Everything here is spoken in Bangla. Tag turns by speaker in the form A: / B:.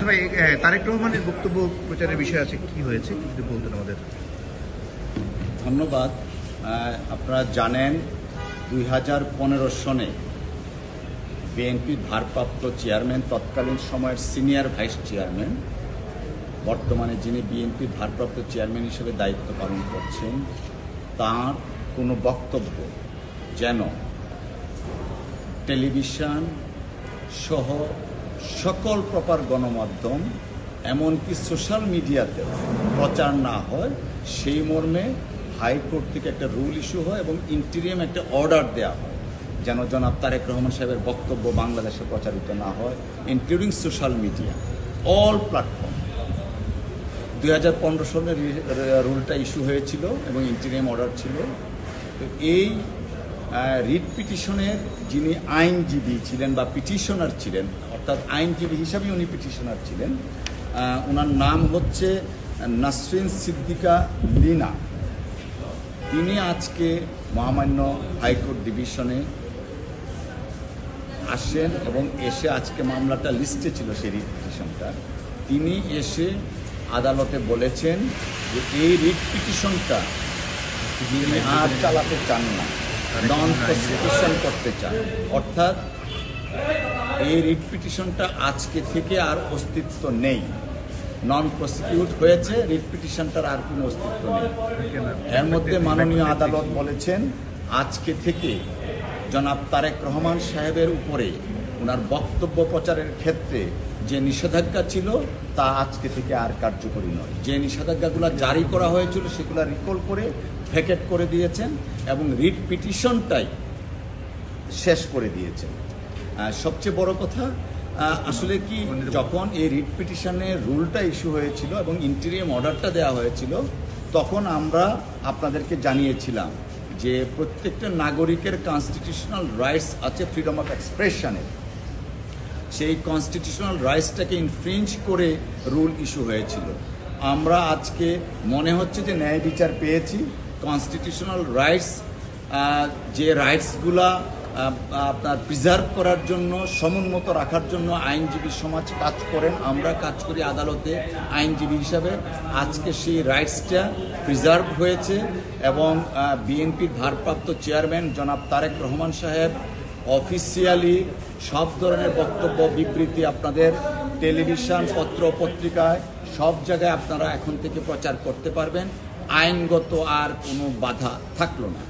A: ভাই, তারেক রহমানের বক্তব্য প্রচারের বিষয় আছে, কি হয়েছে যদি বলতেন আমাদের।
B: ধন্যবাদ। আপনারা জানেন 2015 সনে বিএনপির ভারপ্রাপ্ত চেয়ারম্যান, তৎকালীন সময়ের সিনিয়র ভাইস চেয়ারম্যান, বর্তমানে যিনি বিএনপির ভারপ্রাপ্ত চেয়ারম্যান হিসেবে দায়িত্ব পালন করছেন, তার কোনো বক্তব্য যেন টেলিভিশন সহ সকল প্রকার গণমাধ্যম এমনকি সোশ্যাল মিডিয়াতেও প্রচার না হয়, সেই মর্মে হাইকোর্ট থেকে একটা রুল ইস্যু হয় এবং ইন্টিরিয়াম একটা অর্ডার দেওয়া হয় যেন জনাব তারেক রহমান সাহেবের বক্তব্য বাংলাদেশে প্রচারিত না হয়, including social media, all platform. 2015 সনের রুলটা ইস্যু হয়েছিল এবং ইন্টিরিয়াম অর্ডার ছিল। তো এই রিট পিটিশনের যিনি আইনজীবী ছিলেন বা পিটিশনার ছিলেন, অর্থাৎ আইনজীবী হিসাবে উনি পিটিশনার ছিলেন, ওনার নাম হচ্ছে নাসরিন সিদ্দিকা লিনা। তিনি আজকে মহামান্য হাইকোর্ট ডিভিশনে আসেন এবং এসে আজকে মামলাটা লিস্টে ছিল সেই রিট পিটিশনটা। তিনি এসে আদালতে বলেছেন যে এই রিট পিটিশনটা তিনি আর চালাতে চান না, নন প্রসিকিউশন করতে চান। অর্থাৎ এই রিট পিটিশনটা আজকে থেকে আর অস্তিত্ব নেই, নন প্রসিকিউট হয়েছে, রিট পিটিশনটার আর কোনো অস্তিত্ব নেই। এর মধ্যে মাননীয় আদালত বলেছেন আজকে থেকে জনাব তারেক রহমান সাহেবের উপরে ওনার বক্তব্য প্রচারের ক্ষেত্রে যে নিষেধাজ্ঞা ছিল তা আজকে থেকে আর কার্যকরী নয়। যে নিষেধাজ্ঞাগুলো জারি করা হয়েছিল সেগুলো রিকল করে ভ্যাকেট করে দিয়েছেন এবং রিট পিটিশনটাই শেষ করে দিয়েছেন। সবচেয়ে বড় কথা, আসলে কি, যখন এই রিট পিটিশনের রুলটা ইস্যু হয়েছিল এবং ইন্টিরিয়াম অর্ডারটা দেওয়া হয়েছিল, তখন আমরা আপনাদেরকে জানিয়েছিলাম যে প্রত্যেকটা নাগরিকের কনস্টিটিউশনাল রাইটস আছে ফ্রিডম অফ এক্সপ্রেশনের। সেই কনস্টিটিউশনাল রাইটসটাকে ইনফ্রিঞ্জ করে রুল ইস্যু হয়েছিল। আমরা আজকে মনে হচ্ছে যে ন্যায় বিচার পেয়েছি। কনস্টিটিউশনাল রাইটস, যে রাইটসগুলা আপনার প্রিজার্ভ করার জন্য, সমুন্নত রাখার জন্য আইনজীবী সমাজ কাজ করেন, আমরা কাজ করি আদালতে আইনজীবী হিসাবে। আজকে সেই রাইটসটা প্রিজার্ভ হয়েছে এবং বিএনপির ভারপ্রাপ্ত চেয়ারম্যান জনাব তারেক রহমান সাহেব অফিসিয়ালি সব ধরনের বক্তব্য, বিবৃতি আপনাদের টেলিভিশন, পত্র পত্রিকায় সব জায়গায় আপনারা এখন থেকে প্রচার করতে পারবেন। আইনগত আর কোনো বাধা থাকলো না।